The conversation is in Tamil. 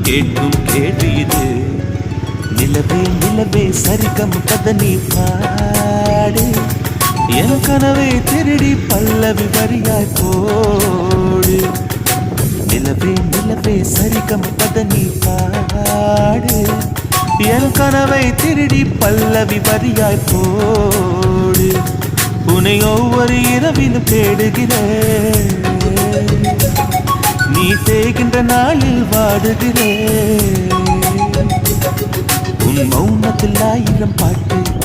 கேட்கும் கேள்வி இது. நிலவே நிலவே சரிகம் பதனி பாடு, என் கனவை திருடி பல்லவி வரியாய் போடு. நிலவே நிலவே சரிகம் பதனி பாடு, என் கனவை திருடி பல்லவி வரியாய் போடு. உன்னை ஒவ்வொரு இரவிலும் தேடுகிறேன், நீ தேகின்ற நாளில் வாடுகிறேன். உன் மௌனத்தில் 1000 பாட்டு